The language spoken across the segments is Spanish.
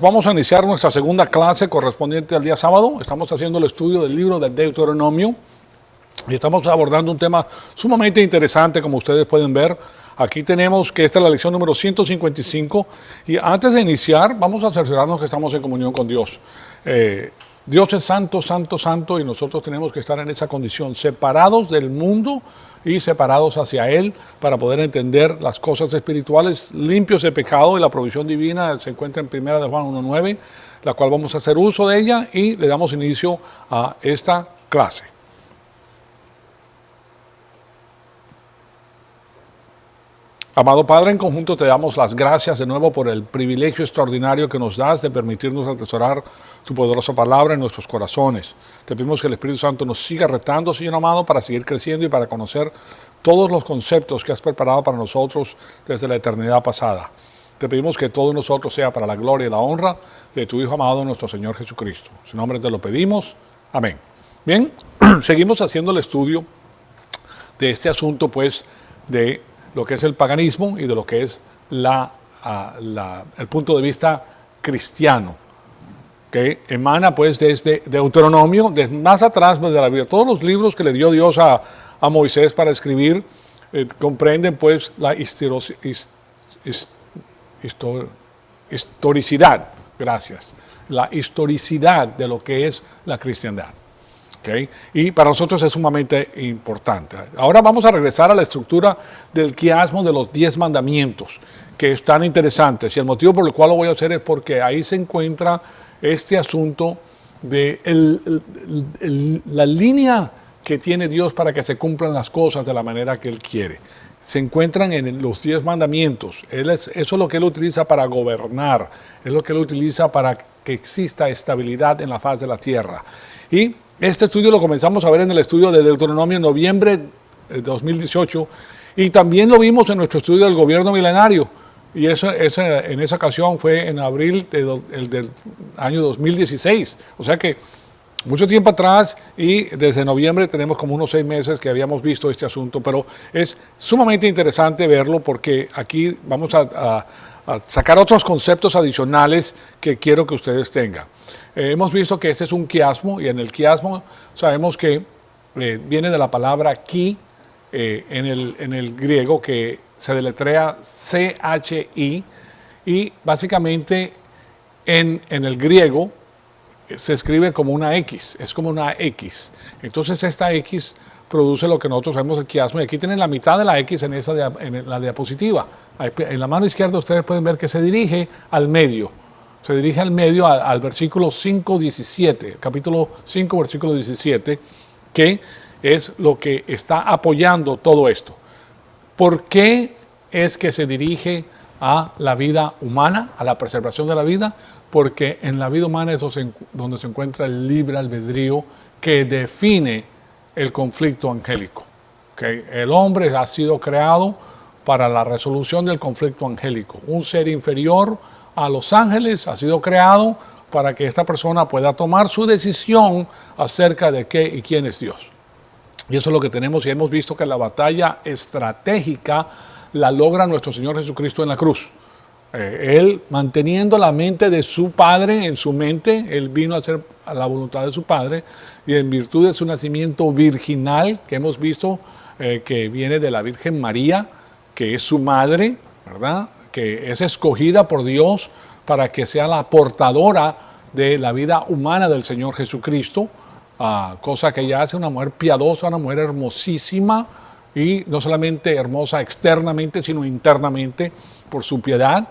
Vamos a iniciar nuestra segunda clase correspondiente al día sábado. Estamos haciendo el estudio del libro del Deuteronomio y estamos abordando un tema sumamente interesante, como ustedes pueden ver. Aquí tenemos que esta es la lección número 155 y antes de iniciar vamos a cerciorarnos que estamos en comunión con Dios. Dios es santo, santo, santo y nosotros tenemos que estar en esa condición, separados del mundo y separados hacia Él para poder entender las cosas espirituales, limpios de pecado, y la provisión divina se encuentra en 1 de Juan 1:9, la cual vamos a hacer uso de ella y le damos inicio a esta clase. Amado Padre, en conjunto te damos las gracias de nuevo por el privilegio extraordinario que nos das de permitirnos atesorar tu poderosa palabra en nuestros corazones. Te pedimos que el Espíritu Santo nos siga retando, Señor amado, para seguir creciendo y para conocer todos los conceptos que has preparado para nosotros desde la eternidad pasada. Te pedimos que todo nosotros sea para la gloria y la honra de tu Hijo amado, nuestro Señor Jesucristo. En su nombre te lo pedimos. Amén. Bien, seguimos haciendo el estudio de este asunto, pues, de lo que es el paganismo y de lo que es el punto de vista cristiano, que emana pues desde Deuteronomio, desde más atrás de la Biblia. Todos los libros que le dio Dios a Moisés para escribir comprenden pues la historicidad, gracias, la historicidad de lo que es la cristiandad. Okay. Y para nosotros es sumamente importante. Ahora vamos a regresar a la estructura del quiasmo de los 10 mandamientos, que es tan interesante. Y el motivo por el cual lo voy a hacer es porque ahí se encuentra este asunto de la línea que tiene Dios para que se cumplan las cosas de la manera que Él quiere. Se encuentran en los 10 mandamientos. Eso es lo que Él utiliza para gobernar, es lo que Él utiliza para que exista estabilidad en la faz de la tierra. Y este estudio lo comenzamos a ver en el estudio de Deuteronomio en noviembre de 2018 y también lo vimos en nuestro estudio del gobierno milenario, y en esa ocasión fue en abril del año 2016, o sea que mucho tiempo atrás, y desde noviembre tenemos como unos 6 meses que habíamos visto este asunto, pero es sumamente interesante verlo porque aquí vamos a sacar otros conceptos adicionales que quiero que ustedes tengan. Hemos visto que este es un quiasmo, y en el quiasmo sabemos que viene de la palabra ki en el griego, que se deletrea C-H-I, y básicamente en el griego se escribe como una X, es como una X. Entonces esta X produce lo que nosotros vemos el quiasmo, y aquí tienen la mitad de la X en la diapositiva. En la mano izquierda ustedes pueden ver que se dirige al medio. Se dirige al medio, al versículo 5:17, capítulo 5, versículo 17, que es lo que está apoyando todo esto. ¿Por qué es que se dirige a la vida humana, a la preservación de la vida? Porque en la vida humana es donde se encuentra el libre albedrío que define el conflicto angélico. ¿Okay? El hombre ha sido creado para la resolución del conflicto angélico. Un ser inferior a los ángeles ha sido creado para que esta persona pueda tomar su decisión acerca de qué y quién es Dios. Y eso es lo que tenemos, y hemos visto que la batalla estratégica la logra nuestro Señor Jesucristo en la cruz. Él, manteniendo la mente de su Padre en su mente, Él vino a hacer a la voluntad de su Padre, y en virtud de su nacimiento virginal, que hemos visto que viene de la Virgen María, que es su madre, ¿verdad?, que es escogida por Dios para que sea la portadora de la vida humana del Señor Jesucristo, cosa que ella hace, una mujer piadosa, una mujer hermosísima, y no solamente hermosa externamente, sino internamente por su piedad.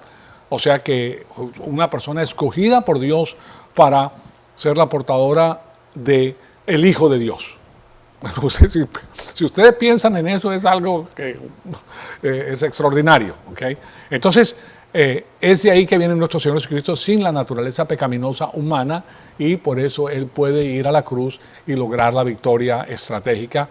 O sea que una persona escogida por Dios para ser la portadora del Hijo de Dios. Si ustedes piensan en eso, es algo que es extraordinario. ¿Okay? Entonces, es de ahí que viene nuestro Señor Jesucristo sin la naturaleza pecaminosa humana, y por eso Él puede ir a la cruz y lograr la victoria estratégica.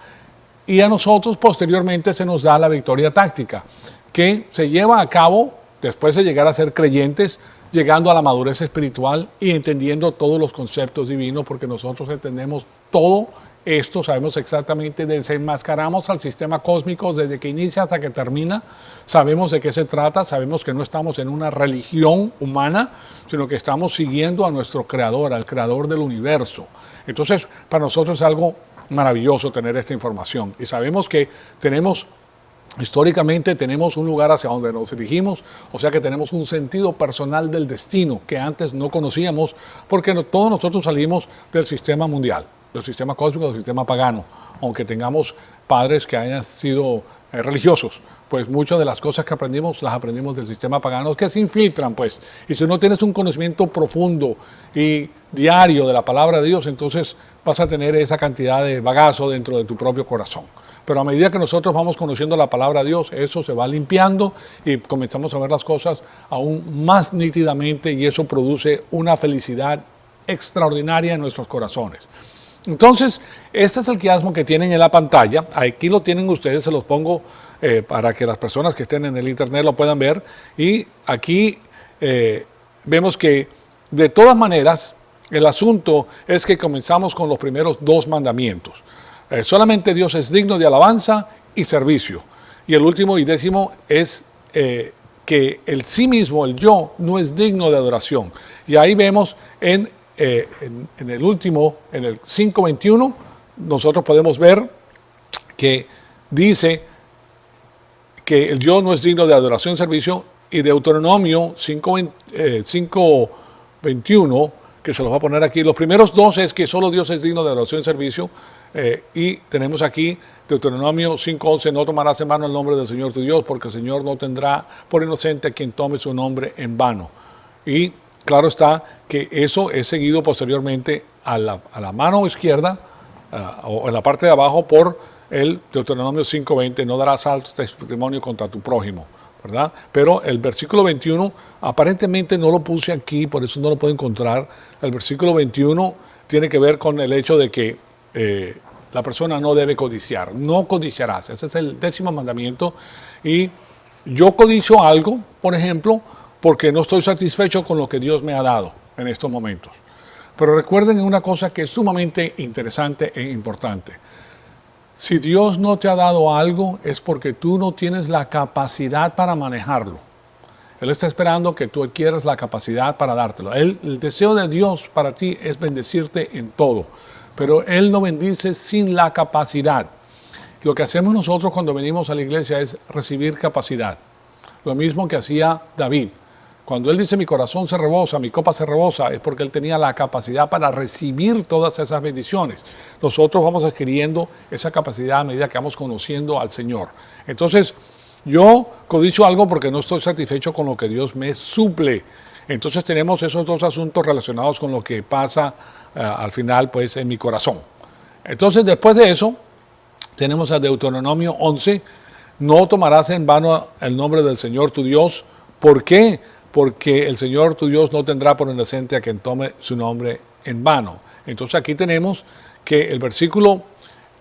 Y a nosotros posteriormente se nos da la victoria táctica, que se lleva a cabo después de llegar a ser creyentes, llegando a la madurez espiritual y entendiendo todos los conceptos divinos, porque nosotros entendemos todo esto, sabemos exactamente, desenmascaramos al sistema cósmico desde que inicia hasta que termina, sabemos de qué se trata, sabemos que no estamos en una religión humana, sino que estamos siguiendo a nuestro creador, al creador del universo. Entonces, para nosotros es algo maravilloso tener esta información y sabemos que históricamente tenemos un lugar hacia donde nos dirigimos, o sea que tenemos un sentido personal del destino que antes no conocíamos, porque todos nosotros salimos del sistema mundial, del sistema cósmico, del sistema pagano, aunque tengamos padres que hayan sido religiosos, pues muchas de las cosas que aprendimos las aprendimos del sistema pagano, que se infiltran, pues, y si no tienes un conocimiento profundo y diario de la palabra de Dios, entonces vas a tener esa cantidad de bagazo dentro de tu propio corazón. Pero a medida que nosotros vamos conociendo la palabra de Dios, eso se va limpiando y comenzamos a ver las cosas aún más nítidamente y eso produce una felicidad extraordinaria en nuestros corazones. Entonces, este es el quiasmo que tienen en la pantalla. Aquí lo tienen ustedes, se los pongo para que las personas que estén en el internet lo puedan ver. Y aquí vemos que de todas maneras el asunto es que comenzamos con los primeros 2 mandamientos. Solamente Dios es digno de alabanza y servicio. Y el último y 10º es que el sí mismo, el yo, no es digno de adoración. Y ahí vemos en el último, en el 5:21, nosotros podemos ver que dice que el yo no es digno de adoración y servicio, y Deuteronomio 5:21, que se los va a poner aquí. Los primeros 2 es que solo Dios es digno de adoración y servicio. Y tenemos aquí Deuteronomio 5:11, no tomarás en vano el nombre del Señor tu Dios, porque el Señor no tendrá por inocente a quien tome su nombre en vano. Y claro está que eso es seguido posteriormente a la mano izquierda, o en la parte de abajo, por el Deuteronomio 5:20, no darás falso testimonio contra tu prójimo, ¿verdad? Pero el versículo 21, aparentemente no lo puse aquí, por eso no lo puedo encontrar. El versículo 21 tiene que ver con el hecho de que la persona no debe codiciar, no codiciarás. Ese es el 10º mandamiento. Y yo codicio algo, por ejemplo, porque no estoy satisfecho con lo que Dios me ha dado en estos momentos. Pero recuerden una cosa que es sumamente interesante e importante. Si Dios no te ha dado algo, es porque tú no tienes la capacidad para manejarlo. Él está esperando que tú adquieras la capacidad para dártelo. El deseo de Dios para ti es bendecirte en todo. Pero Él no bendice sin la capacidad. Lo que hacemos nosotros cuando venimos a la iglesia es recibir capacidad. Lo mismo que hacía David. Cuando él dice mi corazón se rebosa, mi copa se rebosa, es porque él tenía la capacidad para recibir todas esas bendiciones. Nosotros vamos adquiriendo esa capacidad a medida que vamos conociendo al Señor. Entonces, yo codicio algo porque no estoy satisfecho con lo que Dios me suple. Entonces tenemos esos 2 asuntos relacionados con lo que pasa al final, pues, en mi corazón. Entonces, después de eso, tenemos a Deuteronomio 11, no tomarás en vano el nombre del Señor tu Dios. ¿Por qué? Porque el Señor tu Dios no tendrá por inocente a quien tome su nombre en vano. Entonces, aquí tenemos que el versículo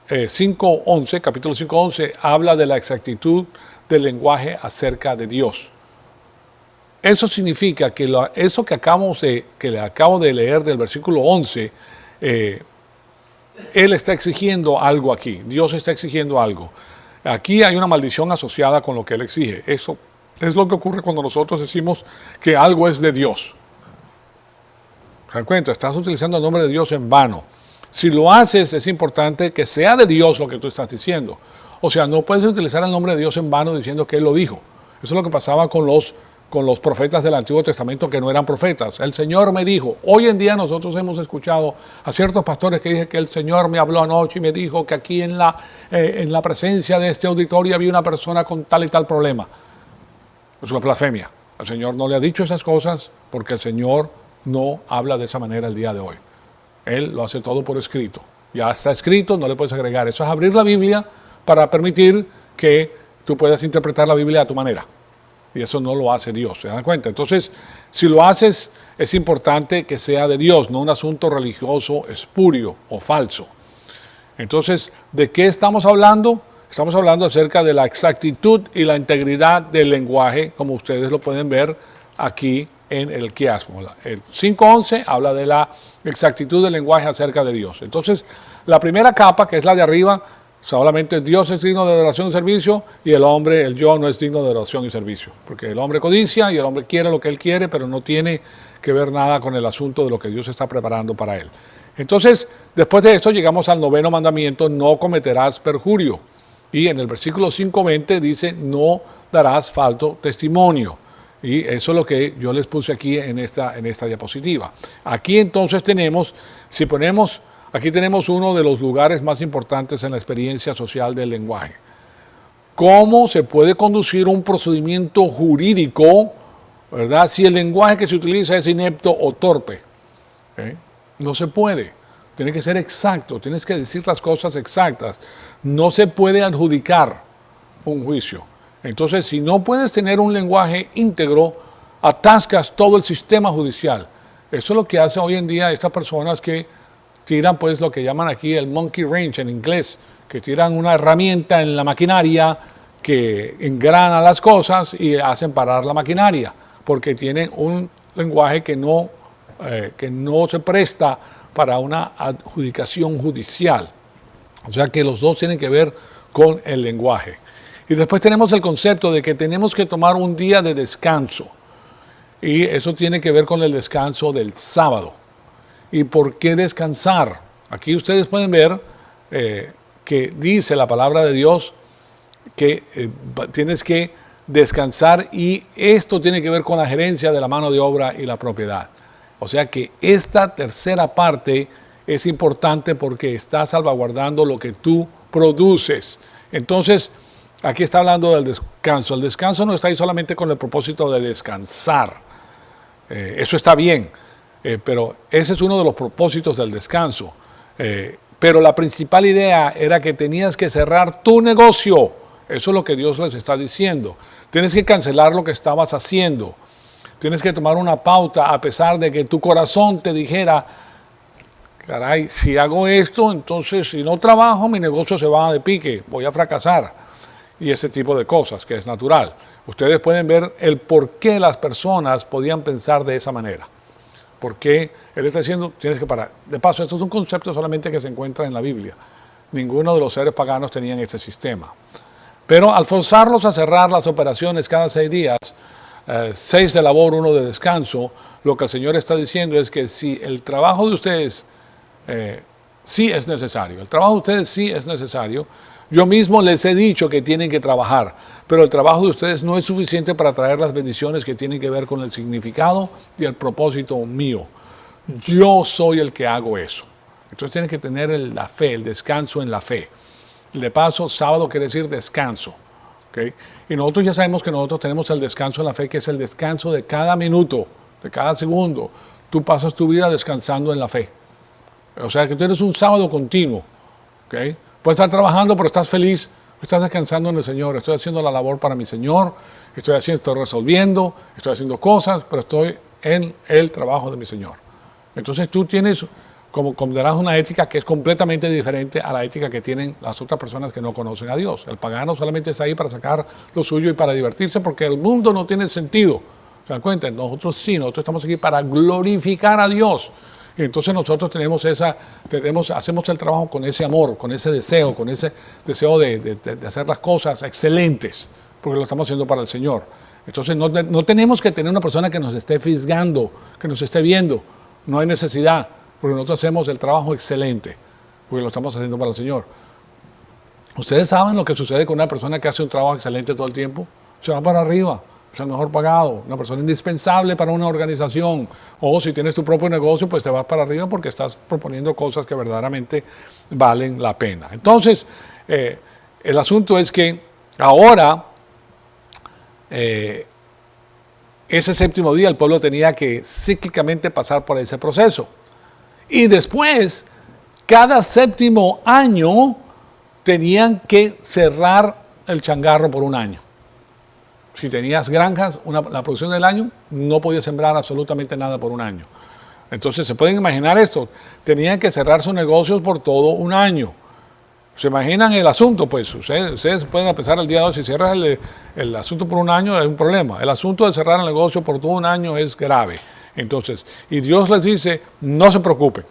5:11, capítulo 5:11, habla de la exactitud del lenguaje acerca de Dios. Eso significa que eso que le acabo de leer del versículo 11, Él está exigiendo algo aquí. Dios está exigiendo algo. Aquí hay una maldición asociada con lo que Él exige. Eso es lo que ocurre cuando nosotros decimos que algo es de Dios. ¿Se dan cuenta? Estás utilizando el nombre de Dios en vano. Si lo haces, es importante que sea de Dios lo que tú estás diciendo. O sea, no puedes utilizar el nombre de Dios en vano diciendo que Él lo dijo. Eso es lo que pasaba con los profetas del Antiguo Testamento que no eran profetas. El Señor me dijo. Hoy en día nosotros hemos escuchado a ciertos pastores que dicen que el Señor me habló anoche y me dijo que aquí en la presencia de este auditorio había una persona con tal y tal problema. Es una blasfemia. El Señor no le ha dicho esas cosas porque el Señor no habla de esa manera el día de hoy. Él lo hace todo por escrito. Ya está escrito, no le puedes agregar. Eso es abrir la Biblia para permitir que tú puedas interpretar la Biblia a tu manera. Y eso no lo hace Dios, ¿se dan cuenta? Entonces, si lo haces, es importante que sea de Dios, no un asunto religioso espurio o falso. Entonces, ¿de qué estamos hablando? Estamos hablando acerca de la exactitud y la integridad del lenguaje, como ustedes lo pueden ver aquí en el quiasmo. El 5:11 habla de la exactitud del lenguaje acerca de Dios. Entonces, La primera capa, que es la de arriba, solamente Dios es digno de adoración y servicio, y el hombre, el yo, no es digno de adoración y servicio. Porque el hombre codicia y el hombre quiere lo que él quiere, pero no tiene que ver nada con el asunto de lo que Dios está preparando para él. Entonces, después de esto llegamos al 9º mandamiento: no cometerás perjurio. Y en el versículo 5:20 dice: no darás falso testimonio. Y eso es lo que yo les puse aquí en esta diapositiva. Aquí entonces tenemos, si ponemos, aquí tenemos uno de los lugares más importantes en la experiencia social del lenguaje. ¿Cómo se puede conducir un procedimiento jurídico, verdad, si el lenguaje que se utiliza es inepto o torpe? No se puede. Tiene que ser exacto, tienes que decir las cosas exactas. No se puede adjudicar un juicio. Entonces, si no puedes tener un lenguaje íntegro, atascas todo el sistema judicial. Eso es lo que hace hoy en día estas personas que tiran, pues, lo que llaman aquí el monkey wrench en inglés, que tiran una herramienta en la maquinaria que engrana las cosas y hacen parar la maquinaria, porque tienen un lenguaje que no se presta para una adjudicación judicial. O sea que los dos tienen que ver con el lenguaje. Y después tenemos el concepto de que tenemos que tomar un día de descanso. Y eso tiene que ver con el descanso del sábado. ¿Y por qué descansar? Aquí ustedes pueden ver que dice la palabra de Dios que tienes que descansar, y esto tiene que ver con la gerencia de la mano de obra y la propiedad. O sea que esta tercera parte es importante porque está salvaguardando lo que tú produces. Entonces, aquí está hablando del descanso. El descanso no está ahí solamente con el propósito de descansar. Eso está bien, pero ese es uno de los propósitos del descanso. Pero la principal idea era que tenías que cerrar tu negocio. Eso es lo que Dios les está diciendo. Tienes que cancelar lo que estabas haciendo. Tienes que tomar una pauta a pesar de que tu corazón te dijera: caray, si hago esto, entonces si no trabajo, mi negocio se va de pique, voy a fracasar. Y ese tipo de cosas, que es natural. Ustedes pueden ver el por qué las personas podían pensar de esa manera. Porque Él está diciendo: tienes que parar. De paso, esto es un concepto solamente que se encuentra en la Biblia. Ninguno de los seres paganos tenían este sistema. Pero al forzarlos a cerrar las operaciones cada 6 días, 6 de labor, 1 de descanso, lo que el Señor está diciendo es que si el trabajo de ustedes sí es necesario, yo mismo les he dicho que tienen que trabajar, pero el trabajo de ustedes no es suficiente para traer las bendiciones que tienen que ver con el significado y el propósito mío. Yo soy el que hago eso. Entonces tienen que tener la fe, el descanso en la fe. De paso, sábado quiere decir descanso. ¿Okay? Y nosotros ya sabemos que nosotros tenemos el descanso en la fe, que es el descanso de cada minuto, de cada segundo. Tú pasas tu vida descansando en la fe. O sea que tú eres un sábado continuo. ¿Okay? Puedes estar trabajando, pero estás feliz, estás descansando en el Señor. Estoy haciendo la labor para mi Señor, estoy resolviendo, estoy haciendo cosas, pero estoy en el trabajo de mi Señor. Entonces tú tienes, como darás, una ética que es completamente diferente a la ética que tienen las otras personas que no conocen a Dios. El pagano solamente está ahí para sacar lo suyo y para divertirse, porque el mundo no tiene sentido. ¿Se dan cuenta? Nosotros sí, nosotros estamos aquí para glorificar a Dios. Y entonces nosotros hacemos el trabajo con ese amor, con ese deseo de hacer las cosas excelentes, porque lo estamos haciendo para el Señor. Entonces no tenemos que tener una persona que nos esté fisgando, que nos esté viendo. No hay necesidad, porque nosotros hacemos el trabajo excelente, porque lo estamos haciendo para el Señor. ¿Ustedes saben lo que sucede con una persona que hace un trabajo excelente todo el tiempo? Se va para arriba. Es el mejor pagado, una persona indispensable para una organización. O si tienes tu propio negocio, pues te vas para arriba porque estás proponiendo cosas que verdaderamente valen la pena. Entonces, el asunto es que ahora, ese séptimo día, el pueblo tenía que cíclicamente pasar por ese proceso. Y después, cada séptimo año, tenían que cerrar el changarro por un año. Si tenías granjas, la producción del año, no podías sembrar absolutamente nada por un año. Entonces, ¿se pueden imaginar esto? Tenían que cerrar sus negocios por todo un año. ¿Se imaginan el asunto? Pues ustedes pueden empezar el día de hoy. Si cierras el asunto por un año, es un problema. El asunto de cerrar el negocio por todo un año es grave. Entonces, y Dios les dice: no se preocupen.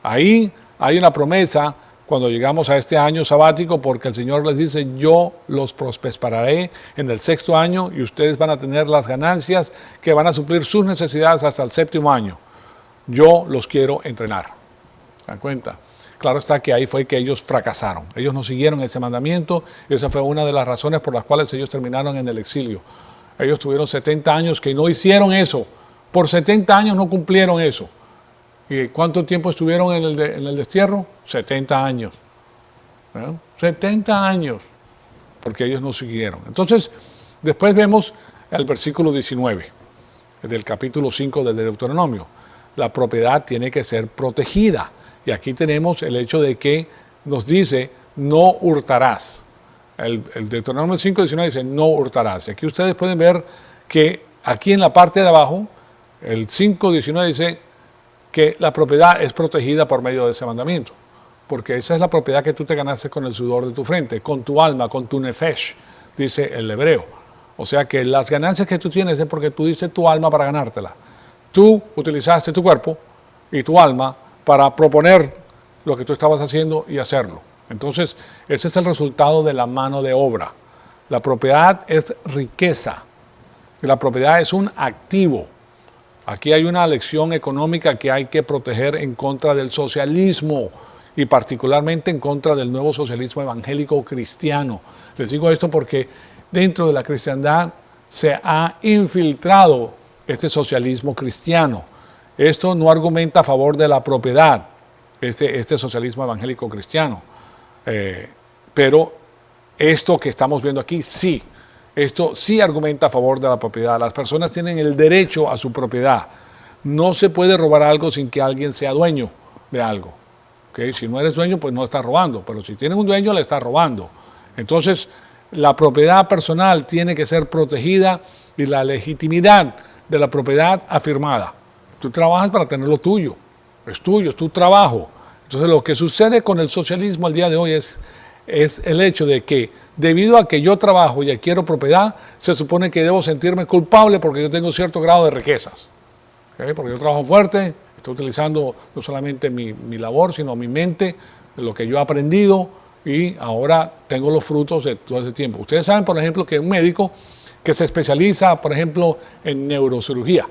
Ahí hay una promesa cuando llegamos a este año sabático, porque el Señor les dice, yo los prosperaré en el 6º año y ustedes van a tener las ganancias que van a suplir sus necesidades hasta el 7º año. Yo los quiero entrenar. ¿Se dan cuenta? Claro está que ahí fue que ellos fracasaron. Ellos no siguieron ese mandamiento y esa fue una de las razones por las cuales ellos terminaron en el exilio. Ellos tuvieron 70 años que no hicieron eso. Por 70 años no cumplieron eso. ¿Y cuánto tiempo estuvieron en el destierro? 70 años. ¿Eh? 70 años, porque ellos no siguieron. Entonces, después vemos el versículo 19 del capítulo 5 del Deuteronomio. La propiedad tiene que ser protegida. Y aquí tenemos el hecho de que nos dice, no hurtarás. El Deuteronomio 5:19 dice, no hurtarás. Y aquí ustedes pueden ver que aquí en la parte de abajo, el 5:19 dice que la propiedad es protegida por medio de ese mandamiento. Porque esa es la propiedad que tú te ganaste con el sudor de tu frente, con tu alma, con tu nefesh, dice el hebreo. O sea que las ganancias que tú tienes es porque tú diste tu alma para ganártela. Tú utilizaste tu cuerpo y tu alma para proponer lo que tú estabas haciendo y hacerlo. Entonces, ese es el resultado de la mano de obra. La propiedad es riqueza. La propiedad es un activo. Aquí hay una lección económica que hay que proteger en contra del socialismo y particularmente en contra del nuevo socialismo evangélico cristiano. Les digo esto porque dentro de la cristiandad se ha infiltrado este socialismo cristiano. Esto no argumenta a favor de la propiedad, este socialismo evangélico cristiano. Pero esto que estamos viendo aquí, sí. Esto sí argumenta a favor de la propiedad. Las personas tienen el derecho a su propiedad. No se puede robar algo sin que alguien sea dueño de algo. ¿Okay? Si no eres dueño, pues no estás robando. Pero si tienes un dueño, le estás robando. Entonces, la propiedad personal tiene que ser protegida y la legitimidad de la propiedad afirmada. Tú trabajas para tener lo tuyo. Es tuyo, es tu trabajo. Entonces, lo que sucede con el socialismo el día de hoy es el hecho de que debido a que yo trabajo y adquiero propiedad, se supone que debo sentirme culpable porque yo tengo cierto grado de riquezas. ¿Okay? Porque yo trabajo fuerte, estoy utilizando no solamente mi labor, sino mi mente, lo que yo he aprendido y ahora tengo los frutos de todo ese tiempo. Ustedes saben, por ejemplo, que un médico que se especializa, por ejemplo, en neurocirugía,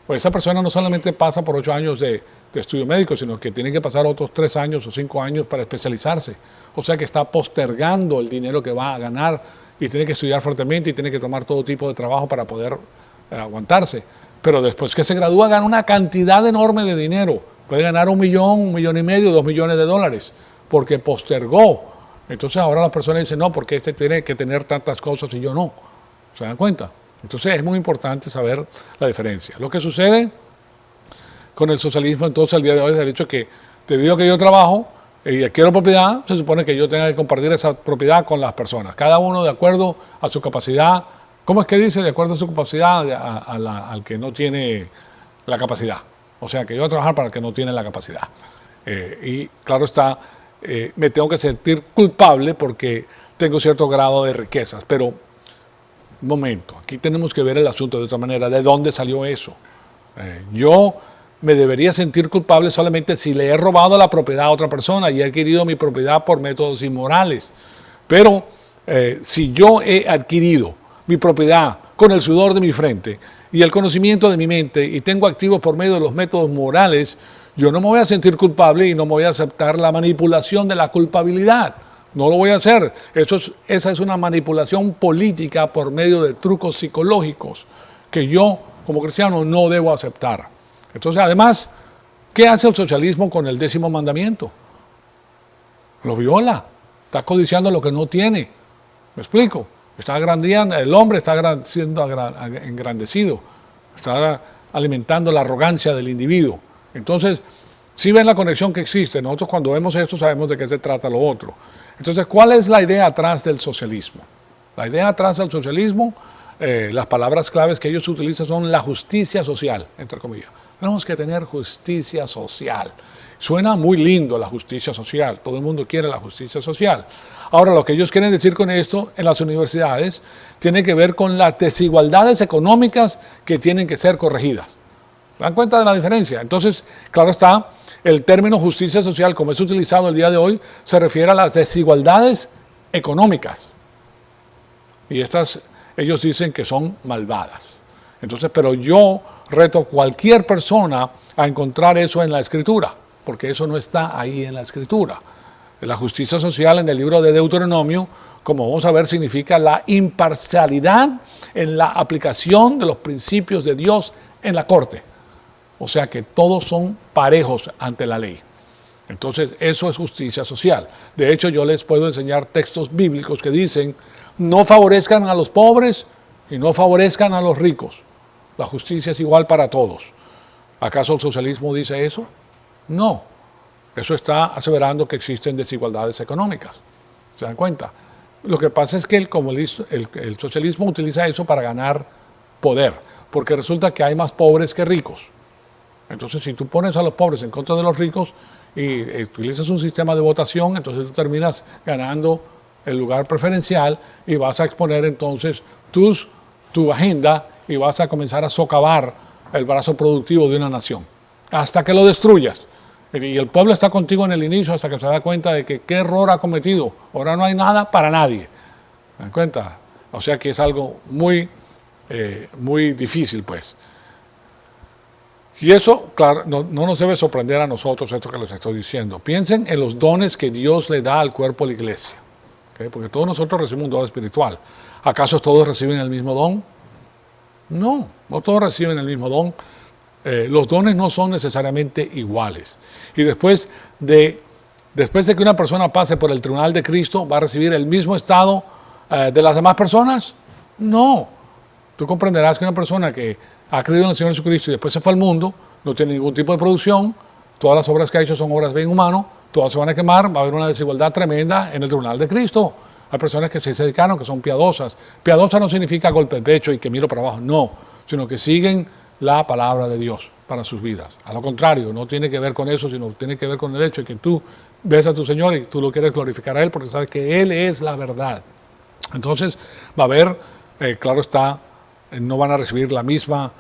pues esa persona no solamente pasa por 8 años de estudio médico, sino que tiene que pasar otros 3 años o 5 años para especializarse. O sea que está postergando el dinero que va a ganar y tiene que estudiar fuertemente y tiene que tomar todo tipo de trabajo para poder aguantarse. Pero después que se gradúa gana una cantidad enorme de dinero. Puede ganar $1 millón, $1,5 millones, $2 millones, porque postergó. Entonces ahora la persona dice, no, porque este tiene que tener tantas cosas y yo no. ¿Se dan cuenta? Entonces es muy importante saber la diferencia. Lo que sucede con el socialismo entonces el día de hoy es el hecho que debido a que yo trabajo y adquiero propiedad, se supone que yo tenga que compartir esa propiedad con las personas. Cada uno de acuerdo a su capacidad. ¿Cómo es que dice? De acuerdo a su capacidad al que no tiene la capacidad. O sea, que yo voy a trabajar para el que no tiene la capacidad. Y claro está, me tengo que sentir culpable porque tengo cierto grado de riquezas. Pero, un momento, aquí tenemos que ver el asunto de otra manera. ¿De dónde salió eso? Yo me debería sentir culpable solamente si le he robado la propiedad a otra persona y he adquirido mi propiedad por métodos inmorales. Pero si yo he adquirido mi propiedad con el sudor de mi frente y el conocimiento de mi mente y tengo activos por medio de los métodos morales, yo no me voy a sentir culpable y no me voy a aceptar la manipulación de la culpabilidad. No lo voy a hacer. Esa es una manipulación política por medio de trucos psicológicos que yo, como cristiano, no debo aceptar. Entonces, además, ¿qué hace el socialismo con el 10º mandamiento? Lo viola. Está codiciando lo que no tiene. ¿Me explico? Está agrandiendo, el hombre está siendo engrandecido. Está alimentando la arrogancia del individuo. Entonces, si ven la conexión que existe, nosotros cuando vemos esto sabemos de qué se trata lo otro. Entonces, ¿cuál es la idea atrás del socialismo? La idea atrás del socialismo, las palabras claves que ellos utilizan son la justicia social, entre comillas. Tenemos que tener justicia social. Suena muy lindo la justicia social, todo el mundo quiere la justicia social. Ahora, lo que ellos quieren decir con esto en las universidades tiene que ver con las desigualdades económicas que tienen que ser corregidas. ¿Se dan cuenta de la diferencia? Entonces, claro está, el término justicia social, como es utilizado el día de hoy, se refiere a las desigualdades económicas. Y estas, ellos dicen que son malvadas. Entonces, pero yo reto a cualquier persona a encontrar eso en la Escritura, porque eso no está ahí en la Escritura. La justicia social en el libro de Deuteronomio, como vamos a ver, significa la imparcialidad en la aplicación de los principios de Dios en la corte. O sea que todos son parejos ante la ley. Entonces, eso es justicia social. De hecho, yo les puedo enseñar textos bíblicos que dicen, no favorezcan a los pobres y no favorezcan a los ricos. La justicia es igual para todos. ¿Acaso el socialismo dice eso? No. Eso está aseverando que existen desigualdades económicas. ¿Se dan cuenta? Lo que pasa es que el socialismo utiliza eso para ganar poder, porque resulta que hay más pobres que ricos. Entonces, si tú pones a los pobres en contra de los ricos y utilizas un sistema de votación, entonces tú terminas ganando el lugar preferencial y vas a exponer entonces tu agenda y vas a comenzar a socavar el brazo productivo de una nación hasta que lo destruyas. Y el pueblo está contigo en el inicio hasta que se da cuenta de que qué error ha cometido. Ahora no hay nada para nadie. ¿Se dan cuenta? O sea que es algo muy difícil, pues. Y eso, claro, no nos debe sorprender a nosotros esto que les estoy diciendo. Piensen en los dones que Dios le da al cuerpo de la iglesia. ¿Okay? Porque todos nosotros recibimos un don espiritual. ¿Acaso todos reciben el mismo don? No todos reciben el mismo don. Los dones no son necesariamente iguales. Y después de que una persona pase por el tribunal de Cristo, ¿va a recibir el mismo estado de las demás personas? No. Tú comprenderás que una persona que ha creído en el Señor Jesucristo y después se fue al mundo, no tiene ningún tipo de producción, todas las obras que ha hecho son obras de bien humano, todas se van a quemar, va a haber una desigualdad tremenda en el tribunal de Cristo. Hay personas que se dedicaron, que son piadosas. Piadosa no significa golpe de pecho y que miro para abajo, no, sino que siguen la palabra de Dios para sus vidas. A lo contrario, no tiene que ver con eso, sino tiene que ver con el hecho de que tú ves a tu Señor y tú lo quieres glorificar a Él porque sabes que Él es la verdad. Entonces va a haber, claro está, no van a recibir las mismas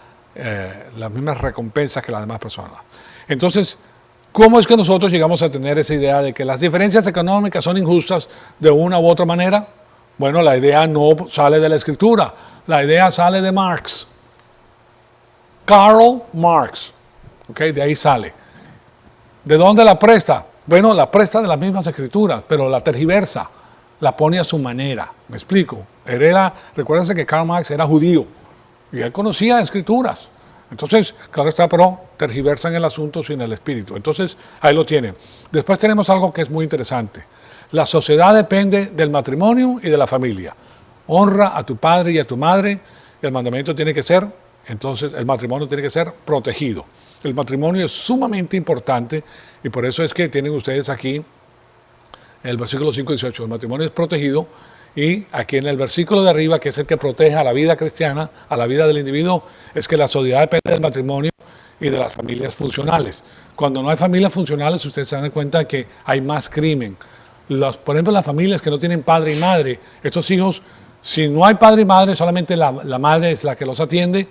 recompensas que las demás personas. Entonces, ¿cómo es que nosotros llegamos a tener esa idea de que las diferencias económicas son injustas de una u otra manera? Bueno, la idea no sale de la Escritura, la idea sale de Marx. Karl Marx, ¿okay? De ahí sale. ¿De dónde la presta? Bueno, la presta de las mismas Escrituras, pero la tergiversa, la pone a su manera. ¿Me explico? Recuérdense que Karl Marx era judío y él conocía Escrituras. Entonces, claro está, pero tergiversan el asunto sin el espíritu. Entonces, ahí lo tienen. Después tenemos algo que es muy interesante. La sociedad depende del matrimonio y de la familia. Honra a tu padre y a tu madre. El mandamiento tiene que ser, entonces, el matrimonio tiene que ser protegido. El matrimonio es sumamente importante y por eso es que tienen ustedes aquí el versículo 5:18. El matrimonio es protegido y aquí en el versículo de arriba, que es el que protege a la vida cristiana, a la vida del individuo, es que la sociedad depende del matrimonio y de las familias funcionales. Cuando no hay familias funcionales, ustedes se dan cuenta que hay más crimen. Por ejemplo, las familias que no tienen padre y madre, estos hijos, si no hay padre y madre, solamente la madre es la que los atiende,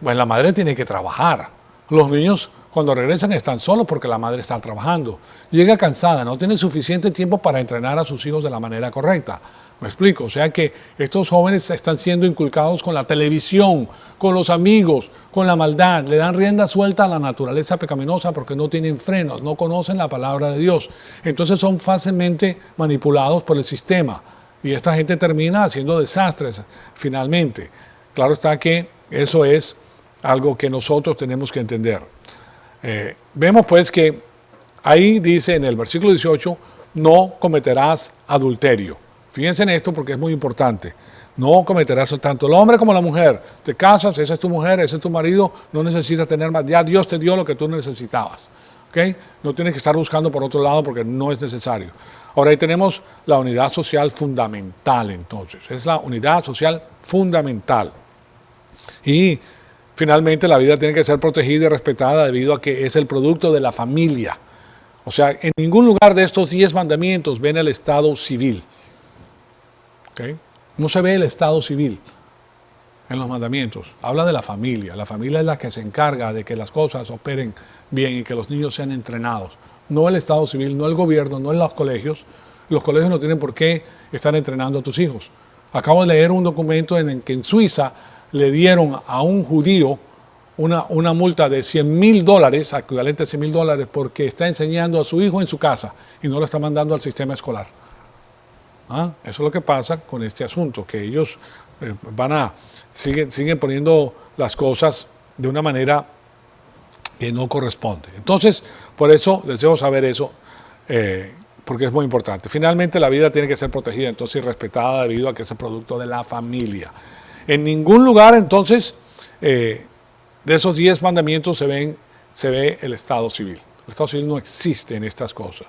pues la madre tiene que trabajar. Los niños cuando regresan están solos porque la madre está trabajando. Llega cansada, no tiene suficiente tiempo para entrenar a sus hijos de la manera correcta. ¿Me explico? O sea que estos jóvenes están siendo inculcados con la televisión, con los amigos, con la maldad. Le dan rienda suelta a la naturaleza pecaminosa porque no tienen frenos, no conocen la palabra de Dios. Entonces son fácilmente manipulados por el sistema. Y esta gente termina haciendo desastres finalmente. Claro está que eso es algo que nosotros tenemos que entender. Vemos pues que ahí dice en el versículo 18, no cometerás adulterio. Fíjense en esto porque es muy importante. No cometerás tanto el hombre como la mujer. Te casas, esa es tu mujer, ese es tu marido, no necesitas tener más. Ya Dios te dio lo que tú necesitabas. ¿Okay? No tienes que estar buscando por otro lado porque no es necesario. Ahora ahí tenemos la unidad social fundamental entonces. Es la unidad social fundamental. Y finalmente la vida tiene que ser protegida y respetada debido a que es el producto de la familia. O sea, en ningún lugar de estos 10 mandamientos ven el estado civil. ¿Okay? No se ve el estado civil. en los mandamientos. Habla de la familia. La familia es la que se encarga de que las cosas operen bien y que los niños sean entrenados. No el Estado civil, no el gobierno, no en los colegios. Los colegios no tienen por qué estar entrenando a tus hijos. Acabo de leer un documento en el que en Suiza le dieron a un judío una multa de $100,000, equivalente a $100,000, porque está enseñando a su hijo en su casa y no lo está mandando al sistema escolar. Eso es lo que pasa con este asunto, que ellos siguen poniendo las cosas de una manera que no corresponde. Entonces, por eso les debo saber eso, porque es muy importante. Finalmente, la vida tiene que ser protegida, entonces, y respetada debido a que es el producto de la familia. En ningún lugar, entonces, de esos 10 mandamientos se ve el Estado civil. El Estado civil no existe en estas cosas.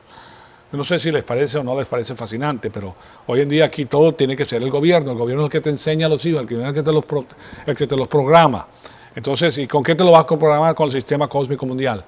Yo no sé si les parece o no les parece fascinante, pero hoy en día aquí todo tiene que ser el gobierno. El gobierno es el que te enseña a los hijos, el gobierno es el que te los programa. Entonces, ¿y con qué te lo vas a programar? Con el sistema cósmico mundial.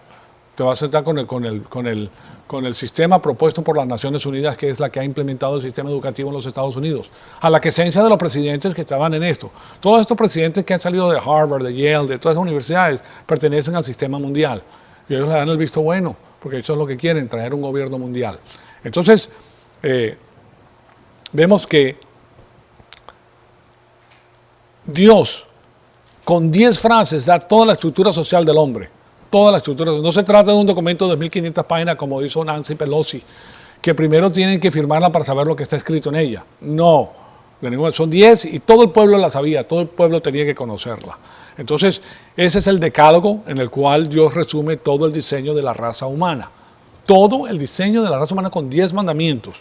Te vas a sentar con el sistema propuesto por las Naciones Unidas, que es la que ha implementado el sistema educativo en los Estados Unidos, a la querencia de los presidentes que estaban en esto. Todos estos presidentes que han salido de Harvard, de Yale, de todas las universidades, pertenecen al sistema mundial. Y ellos le dan el visto bueno, porque eso es lo que quieren, traer un gobierno mundial. Entonces, vemos que Dios, con 10 frases, da toda la estructura social del hombre. Toda la estructura. No se trata de un documento de 1.500 páginas, como hizo Nancy Pelosi, que primero tienen que firmarla para saber lo que está escrito en ella. No, son 10 y todo el pueblo la sabía, todo el pueblo tenía que conocerla. Entonces, ese es el decálogo en el cual Dios resume todo el diseño de la raza humana. Todo el diseño de la raza humana con 10 mandamientos.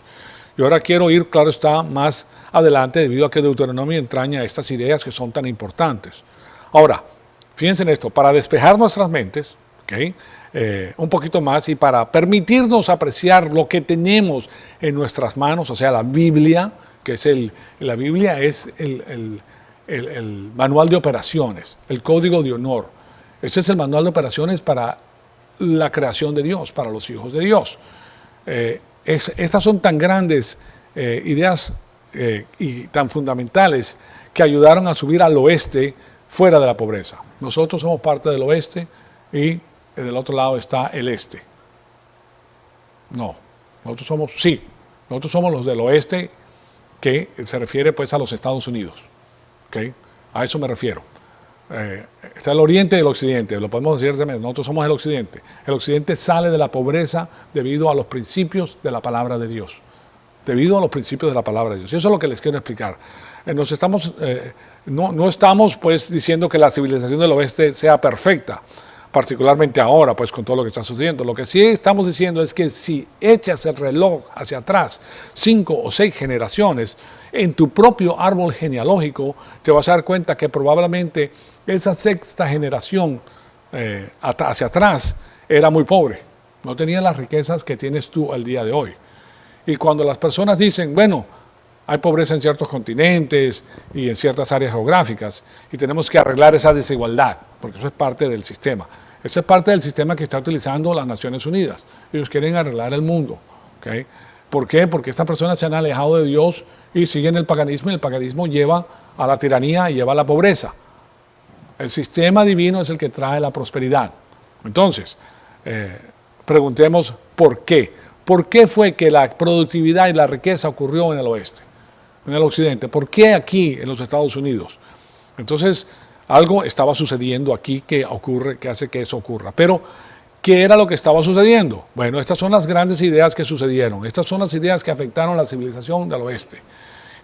Y ahora quiero ir, claro está, más adelante debido a que Deuteronomio entraña estas ideas que son tan importantes. Ahora, fíjense en esto, para despejar nuestras mentes, un poquito más y para permitirnos apreciar lo que tenemos en nuestras manos, o sea, la Biblia, que es la Biblia es el manual de operaciones, el código de honor. Ese es el manual de operaciones para la creación de Dios, para los hijos de Dios. Estas son tan grandes ideas y tan fundamentales que ayudaron a subir al oeste fuera de la pobreza. Nosotros somos parte del oeste y del otro lado está el este. No, nosotros somos los del oeste, que se refiere pues a los Estados Unidos. A eso me refiero. Está el oriente y el occidente, lo podemos decir de manera. Nosotros somos el occidente. El occidente sale de la pobreza debido a los principios de la palabra de Dios. Debido a los principios de la palabra de Dios. Y eso es lo que les quiero explicar. No estamos pues diciendo que la civilización del oeste sea perfecta, particularmente ahora pues con todo lo que está sucediendo. Lo que sí estamos diciendo es que si echas el reloj hacia atrás 5 o 6 generaciones en tu propio árbol genealógico, te vas a dar cuenta que probablemente esa 6ª generación hacia atrás era muy pobre, no tenía las riquezas que tienes tú al día de hoy. Y cuando las personas dicen, bueno, hay pobreza en ciertos continentes y en ciertas áreas geográficas y tenemos que arreglar esa desigualdad, porque eso es parte del sistema. Eso es parte del sistema que está utilizando las Naciones Unidas. Ellos quieren arreglar el mundo. ¿Por qué? Porque estas personas se han alejado de Dios y siguen el paganismo, y el paganismo lleva a la tiranía y lleva a la pobreza. El sistema divino es el que trae la prosperidad. Entonces, preguntemos por qué. ¿Por qué fue que la productividad y la riqueza ocurrió en el oeste, en el occidente? ¿Por qué aquí en los Estados Unidos? Entonces, algo estaba sucediendo aquí que hace que eso ocurra. Pero, ¿qué era lo que estaba sucediendo? Bueno, estas son las grandes ideas que sucedieron. Estas son las ideas que afectaron la civilización del oeste.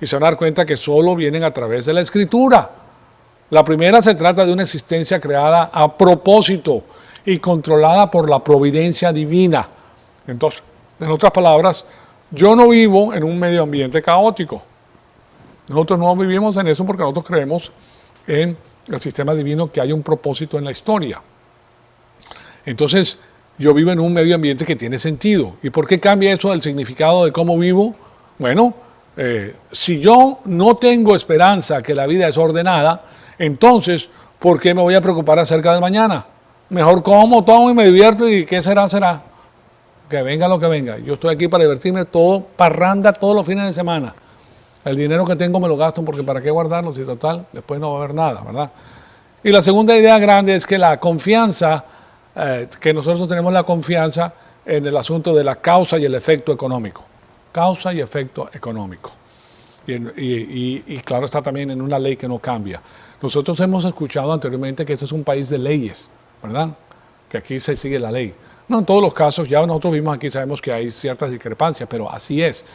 Y se van a dar cuenta que solo vienen a través de la Escritura. La primera se trata de una existencia creada a propósito y controlada por la providencia divina. Entonces, en otras palabras, yo no vivo en un medio ambiente caótico. Nosotros no vivimos en eso porque nosotros creemos en el sistema divino, que hay un propósito en la historia. Entonces, yo vivo en un medio ambiente que tiene sentido. ¿Y por qué cambia eso del significado de cómo vivo? Bueno, si yo no tengo esperanza que la vida es ordenada, entonces, ¿por qué me voy a preocupar acerca del mañana? Mejor como, tomo y me divierto, y ¿qué será? Será. Que venga lo que venga. Yo estoy aquí para divertirme, parranda todos los fines de semana. El dinero que tengo me lo gasto porque ¿para qué guardarlo? Si total, después no va a haber nada, ¿verdad? Y la segunda idea grande es que la confianza, que nosotros tenemos la confianza en el asunto de la causa y el efecto económico. Causa y efecto económico. Y claro, está también en una ley que no cambia. Nosotros hemos escuchado anteriormente que este es un país de leyes, ¿verdad? Que aquí se sigue la ley. No en todos los casos, ya nosotros vimos aquí, sabemos que hay ciertas discrepancias, pero así es.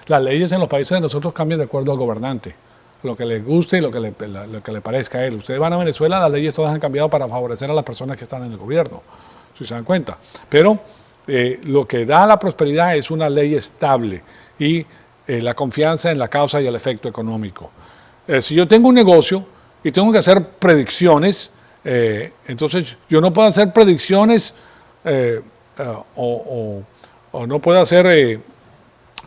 Las leyes en los países de nosotros cambian de acuerdo al gobernante, lo que le guste y lo que le parezca a él. Ustedes van a Venezuela, las leyes todas han cambiado para favorecer a las personas que están en el gobierno, si se dan cuenta. Pero lo que da la prosperidad es una ley estable y la confianza en la causa y el efecto económico. Si yo tengo un negocio y tengo que hacer predicciones, entonces yo no puedo hacer predicciones o no puedo hacer,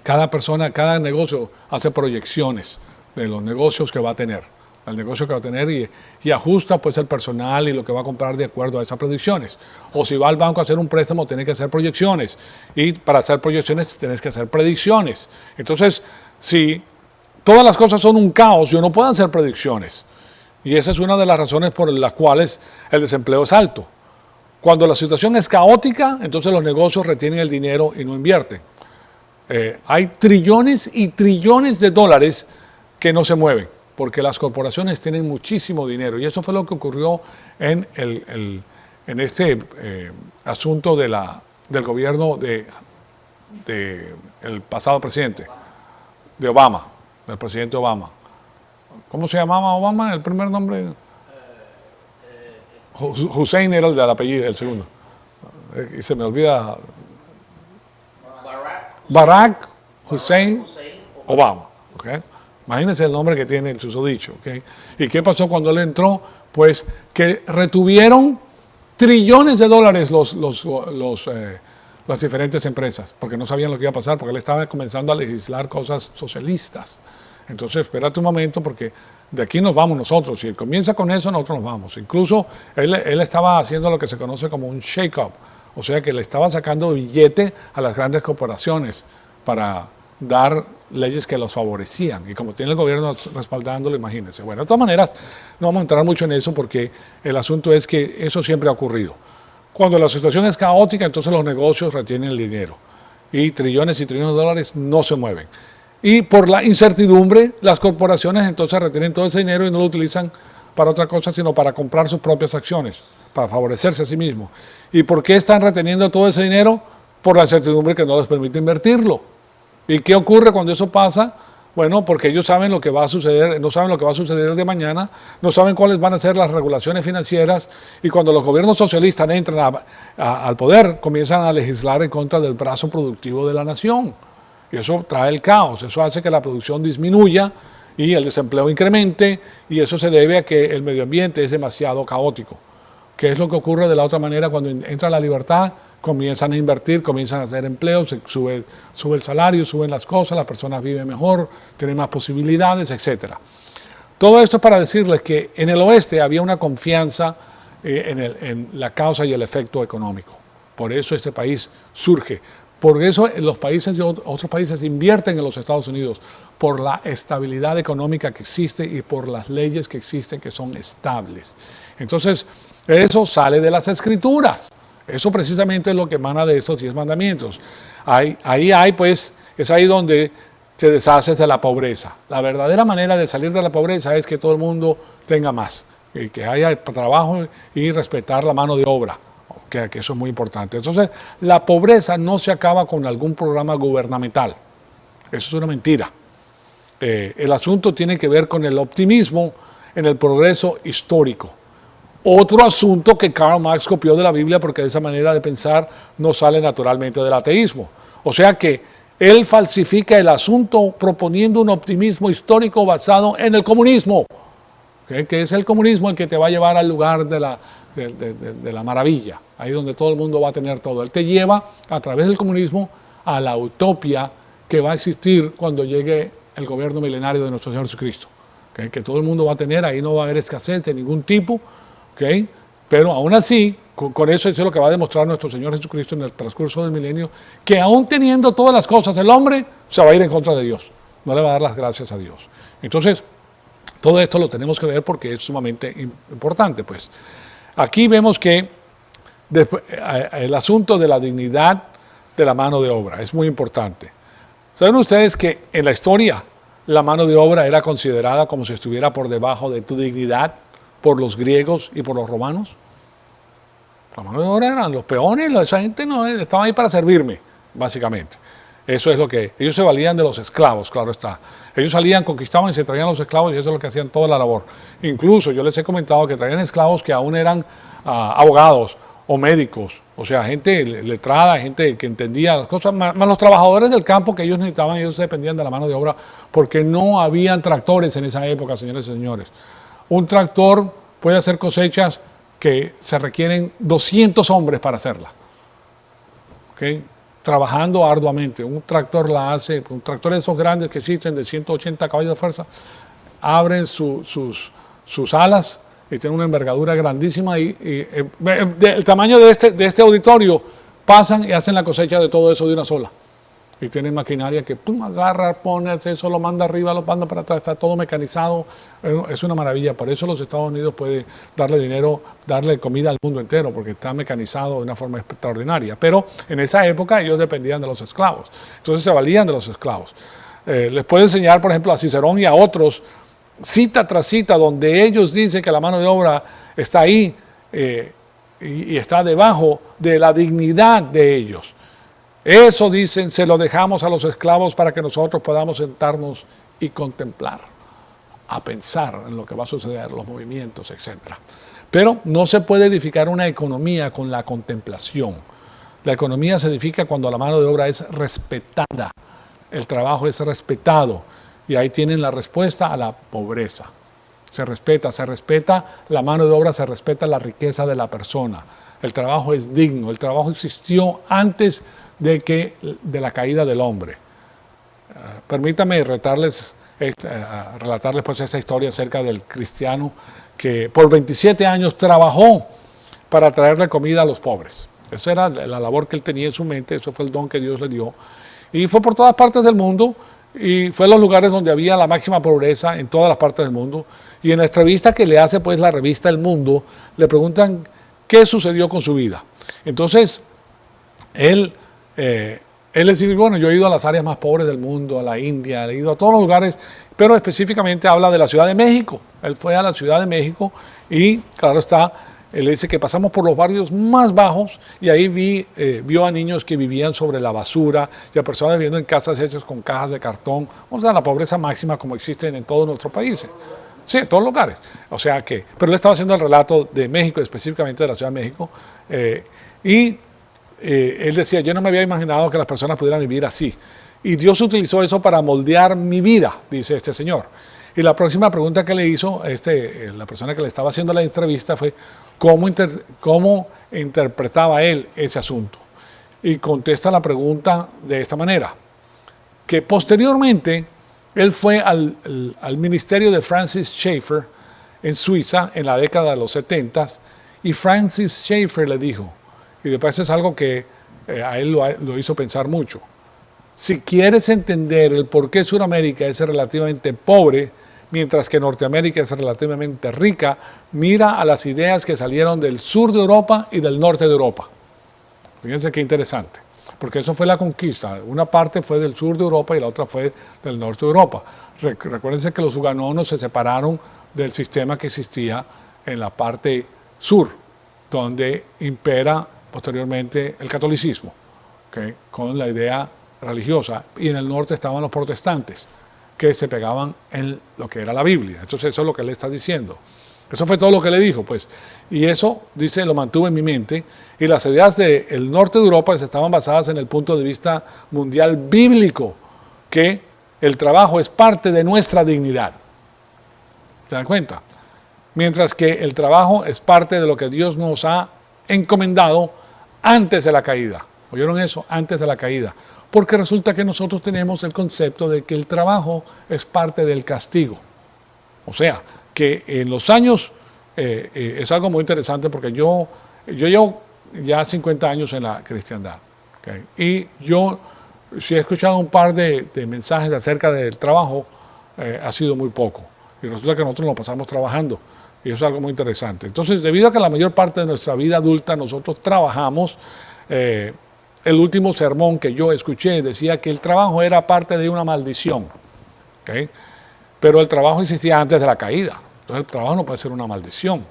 cada negocio hace proyecciones de los negocios que va a tener, el negocio que va a tener y ajusta pues el personal y lo que va a comprar de acuerdo a esas predicciones. O si va al banco a hacer un préstamo, tiene que hacer proyecciones y para hacer proyecciones tienes que hacer predicciones. Entonces, si todas las cosas son un caos, yo no puedo hacer predicciones. Y esa es una de las razones por las cuales el desempleo es alto. Cuando la situación es caótica, entonces los negocios retienen el dinero y no invierten. Hay trillones y trillones de dólares que no se mueven, porque las corporaciones tienen muchísimo dinero. Y eso fue lo que ocurrió en este asunto del gobierno del pasado presidente, de Obama, del presidente Obama. ¿Cómo se llamaba Obama? El primer nombre. Hussein era el del apellido, el segundo. Y se me olvida. Barack Hussein Obama. ¿Okay? Imagínense el nombre que tiene el susodicho. ¿Okay? ¿Y qué pasó cuando él entró? Pues que retuvieron trillones de dólares las diferentes empresas, porque no sabían lo que iba a pasar, porque él estaba comenzando a legislar cosas socialistas. Entonces, espérate un momento, porque de aquí nos vamos nosotros. Si él comienza con eso, nosotros nos vamos. Incluso él estaba haciendo lo que se conoce como un shake-up, o sea que le estaba sacando billete a las grandes corporaciones para dar leyes que los favorecían. Y como tiene el gobierno respaldándolo, imagínense. Bueno, de todas maneras, no vamos a entrar mucho en eso porque el asunto es que eso siempre ha ocurrido. Cuando la situación es caótica, entonces los negocios retienen el dinero. Y trillones de dólares no se mueven. Y por la incertidumbre, las corporaciones entonces retienen todo ese dinero y no lo utilizan para otra cosa, sino para comprar sus propias acciones, para favorecerse a sí mismos. ¿Y por qué están reteniendo todo ese dinero? Por la incertidumbre que no les permite invertirlo. ¿Y qué ocurre cuando eso pasa? Bueno, porque ellos saben lo que va a suceder, no saben lo que va a suceder de mañana, no saben cuáles van a ser las regulaciones financieras, y cuando los gobiernos socialistas entran al poder, comienzan a legislar en contra del brazo productivo de la nación. Y eso trae el caos, eso hace que la producción disminuya y el desempleo incremente, y eso se debe a que el medio ambiente es demasiado caótico. ¿Qué es lo que ocurre de la otra manera cuando entra la libertad? Comienzan a invertir, comienzan a hacer empleos, sube el salario, suben las cosas, las personas viven mejor, tienen más posibilidades, etc. Todo esto es para decirles que en el oeste había una confianza en la causa y el efecto económico. Por eso este país surge. Por eso los países de otros países invierten en los Estados Unidos, por la estabilidad económica que existe y por las leyes que existen que son estables. Entonces, eso sale de las Escrituras. Eso precisamente es lo que emana de estos 10 mandamientos. Es ahí donde te deshaces de la pobreza. La verdadera manera de salir de la pobreza es que todo el mundo tenga más, y que haya trabajo y respetar la mano de obra. Que eso es muy importante. Entonces, la pobreza no se acaba con algún programa gubernamental. Eso es una mentira. El asunto tiene que ver con el optimismo en el progreso histórico. Otro asunto que Karl Marx copió de la Biblia, porque de esa manera de pensar no sale naturalmente del ateísmo. O sea que él falsifica el asunto proponiendo un optimismo histórico basado en el comunismo. Que es el comunismo el que te va a llevar al lugar de la maravilla, ahí donde todo el mundo va a tener todo. Él te lleva a través del comunismo a la utopía que va a existir cuando llegue el gobierno milenario de nuestro Señor Jesucristo. Que todo el mundo va a tener, ahí no va a haber escasez de ningún tipo, pero aún así, con eso es lo que va a demostrar nuestro Señor Jesucristo en el transcurso del milenio, que aún teniendo todas las cosas, el hombre se va a ir en contra de Dios. no le va a dar las gracias a Dios. Entonces, todo esto lo tenemos que ver porque es sumamente importante. Pues aquí vemos que el asunto de la dignidad de la mano de obra es muy importante. ¿Saben ustedes que en la historia la mano de obra era considerada como si estuviera por debajo de tu dignidad por los griegos y por los romanos? La mano de obra eran los peones, esa gente no estaban ahí para servirme, básicamente. Eso es lo que... Ellos se valían de los esclavos, claro está. Ellos salían, conquistaban y se traían los esclavos y eso es lo que hacían toda la labor. Incluso yo les he comentado que traían esclavos que aún eran abogados o médicos, o sea, gente letrada, gente que entendía las cosas, más los trabajadores del campo que ellos necesitaban, ellos dependían de la mano de obra porque no habían tractores en esa época, señores y señores. Un tractor puede hacer cosechas que se requieren 200 hombres para hacerla. ¿Okay? Trabajando arduamente. Un tractor la hace, un tractor de esos grandes que existen de 180 caballos de fuerza, abren sus alas y tienen una envergadura grandísima y el tamaño de este auditorio pasan y hacen la cosecha de todo eso de una sola. Y tienen maquinaria que pum, agarra, pone eso, lo manda arriba, lo manda para atrás, está todo mecanizado. Es una maravilla. Por eso los Estados Unidos pueden darle dinero, darle comida al mundo entero, porque está mecanizado de una forma extraordinaria. Pero en esa época ellos dependían de los esclavos. Entonces se valían de los esclavos. Les puedo enseñar, por ejemplo, a Cicerón y a otros, cita tras cita, donde ellos dicen que la mano de obra está ahí y está debajo de la dignidad de ellos. Eso dicen, se lo dejamos a los esclavos para que nosotros podamos sentarnos y contemplar, a pensar en lo que va a suceder, los movimientos, etc. Pero no se puede edificar una economía con la contemplación. La economía se edifica cuando la mano de obra es respetada, el trabajo es respetado, y ahí tienen la respuesta a la pobreza. Se respeta la mano de obra, se respeta la riqueza de la persona. El trabajo es digno, el trabajo existió antes de la caída del hombre. Permítame relatarles pues esa historia acerca del cristiano que por 27 años trabajó para traerle comida a los pobres. Esa era la labor que él tenía en su mente, eso fue el don que Dios le dio. Y fue por todas partes del mundo y fue en los lugares donde había la máxima pobreza en todas las partes del mundo. Y en la entrevista que le hace pues la revista El Mundo, le preguntan qué sucedió con su vida. Entonces, él les dice, bueno, yo he ido a las áreas más pobres del mundo, a la India, he ido a todos los lugares, pero específicamente habla de la Ciudad de México. Él fue a la Ciudad de México y, claro está, él dice que pasamos por los barrios más bajos y ahí vio a niños que vivían sobre la basura y a personas viviendo en casas hechas con cajas de cartón. O sea, la pobreza máxima como existen en todos nuestros países. Sí, en todos los lugares. O sea que, pero él estaba haciendo el relato de México, específicamente de la Ciudad de México, él decía, yo no me había imaginado que las personas pudieran vivir así. Y Dios utilizó eso para moldear mi vida, dice este señor. Y la próxima pregunta que le hizo la persona que le estaba haciendo la entrevista fue, ¿cómo interpretaba él ese asunto? Y contesta la pregunta de esta manera, que posteriormente él fue al ministerio de Francis Schaeffer en Suiza en la década de los 70 y Francis Schaeffer le dijo, y después es algo que a él lo hizo pensar mucho. Si quieres entender el por qué Sudamérica es relativamente pobre, mientras que Norteamérica es relativamente rica, mira a las ideas que salieron del sur de Europa y del norte de Europa. Fíjense qué interesante, porque eso fue la conquista. Una parte fue del sur de Europa y la otra fue del norte de Europa. Recuérdense que los hugonotes se separaron del sistema que existía en la parte sur, donde impera posteriormente el catolicismo, ¿okay? Con la idea religiosa, y en el norte estaban los protestantes que se pegaban en lo que era la Biblia. Entonces eso es lo que él está diciendo. Eso fue todo lo que le dijo, pues. Y eso, dice, lo mantuve en mi mente, y las ideas del norte de Europa estaban basadas en el punto de vista mundial bíblico, que el trabajo es parte de nuestra dignidad. ¿Se dan cuenta? Mientras que el trabajo es parte de lo que Dios nos ha encomendado antes de la caída. ¿Oyeron eso? Antes de la caída. Porque resulta que nosotros tenemos el concepto de que el trabajo es parte del castigo. O sea, que en los años, es algo muy interesante porque yo llevo ya 50 años en la cristiandad. ¿Okay? Y yo si he escuchado un par de mensajes acerca del trabajo, ha sido muy poco. Y resulta que nosotros nos pasamos trabajando. Y eso es algo muy interesante. Entonces, debido a que la mayor parte de nuestra vida adulta nosotros trabajamos, el último sermón que yo escuché decía que el trabajo era parte de una maldición. ¿Okay? Pero el trabajo existía antes de la caída. Entonces, el trabajo no puede ser una maldición.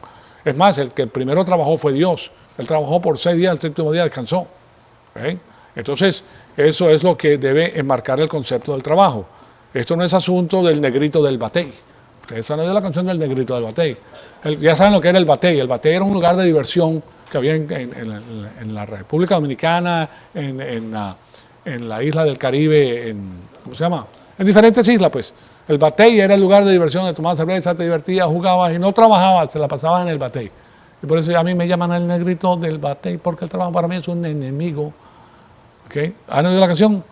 Es más, el que primero trabajó fue Dios. Él trabajó por 6 días, el séptimo día descansó. ¿Okay? Entonces, eso es lo que debe enmarcar el concepto del trabajo. Esto no es asunto del negrito del batey. Ustedes han oído la canción del negrito del batey. Ya saben lo que era el batey. El batey era un lugar de diversión que había en la República Dominicana, en la isla del Caribe, ¿cómo se llama? En diferentes islas, pues. El batey era el lugar de diversión, de tomar cerveza, te divertías, jugabas y no trabajabas, te la pasabas en el batey. Y por eso a mí me llaman el negrito del batey, porque el trabajo para mí es un enemigo. ¿Okay? ¿Han oído la canción?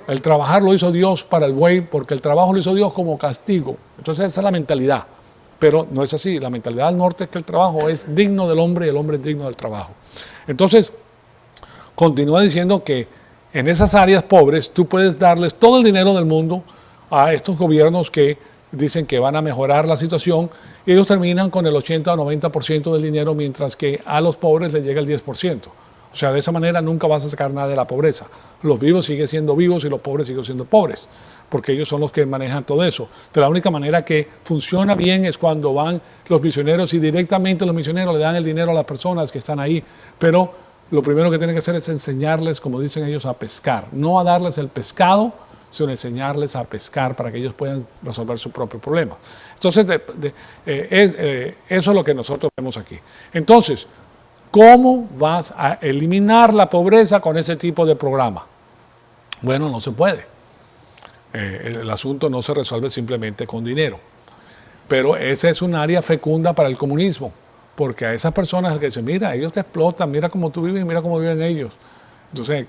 El trabajar lo hizo Dios para el buey, porque el trabajo lo hizo Dios como castigo. Entonces esa es la mentalidad. Pero no es así. La mentalidad del norte es que el trabajo es digno del hombre y el hombre es digno del trabajo. Entonces, continúa diciendo que en esas áreas pobres tú puedes darles todo el dinero del mundo a estos gobiernos que dicen que van a mejorar la situación y ellos terminan con el 80 o 90% del dinero, mientras que a los pobres les llega el 10%. O sea, de esa manera nunca vas a sacar nada de la pobreza. Los vivos siguen siendo vivos y los pobres siguen siendo pobres, porque ellos son los que manejan todo eso. De la única manera que funciona bien es cuando van los misioneros y directamente los misioneros le dan el dinero a las personas que están ahí. Pero lo primero que tienen que hacer es enseñarles, como dicen ellos, a pescar. No a darles el pescado, sino enseñarles a pescar para que ellos puedan resolver su propio problema. Entonces, eso es lo que nosotros vemos aquí. Entonces, ¿cómo vas a eliminar la pobreza con ese tipo de programa? Bueno, no se puede. El asunto no se resuelve simplemente con dinero. Pero esa es un área fecunda para el comunismo, porque a esas personas que dicen, mira, ellos te explotan, mira cómo tú vives, mira cómo viven ellos. Entonces,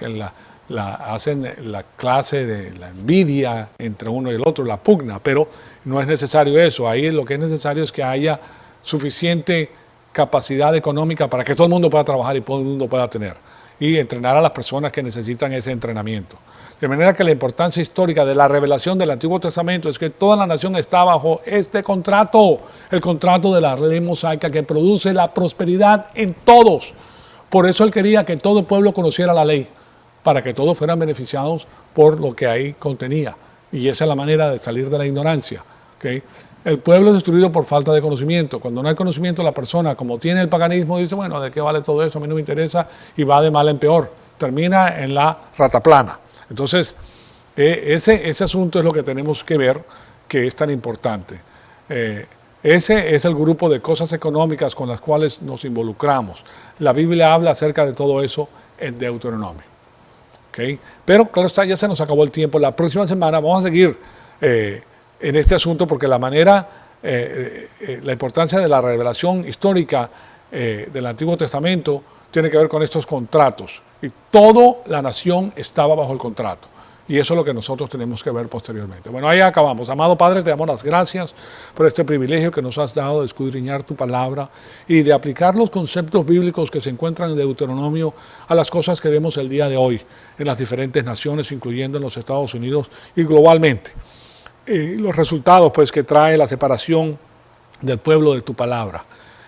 hacen la clase de la envidia entre uno y el otro, la pugna, pero no es necesario eso. Ahí lo que es necesario es que haya suficiente capacidad económica para que todo el mundo pueda trabajar y todo el mundo pueda tener. Y entrenar a las personas que necesitan ese entrenamiento. De manera que la importancia histórica de la revelación del Antiguo Testamento es que toda la nación está bajo este contrato, el contrato de la ley mosaica que produce la prosperidad en todos. Por eso él quería que todo el pueblo conociera la ley, para que todos fueran beneficiados por lo que ahí contenía. Y esa es la manera de salir de la ignorancia. ¿Okay? El pueblo es destruido por falta de conocimiento. Cuando no hay conocimiento, la persona, como tiene el paganismo, dice, bueno, ¿de qué vale todo eso? A mí no me interesa, y va de mal en peor. Termina en la rataplana. Entonces, ese asunto es lo que tenemos que ver, que es tan importante. Ese es el grupo de cosas económicas con las cuales nos involucramos. La Biblia habla acerca de todo eso en Deuteronomio. ¿Okay? Pero claro está, ya se nos acabó el tiempo. La próxima semana vamos a seguir en este asunto, porque la importancia de la revelación histórica del Antiguo Testamento tiene que ver con estos contratos. Y toda la nación estaba bajo el contrato. Y eso es lo que nosotros tenemos que ver posteriormente. Bueno, ahí acabamos. Amado Padre, te damos las gracias por este privilegio que nos has dado de escudriñar tu palabra y de aplicar los conceptos bíblicos que se encuentran en Deuteronomio a las cosas que vemos el día de hoy en las diferentes naciones, incluyendo en los Estados Unidos y globalmente. Y los resultados pues, que trae la separación del pueblo de tu palabra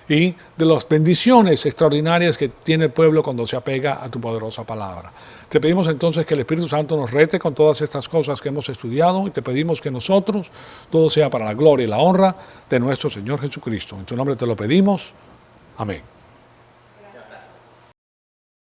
y de las bendiciones extraordinarias que tiene el pueblo cuando se apega a tu poderosa palabra. Te pedimos entonces que el Espíritu Santo nos rete con todas estas cosas que hemos estudiado y te pedimos que nosotros todo sea para la gloria y la honra de nuestro Señor Jesucristo. En tu nombre te lo pedimos. Amén.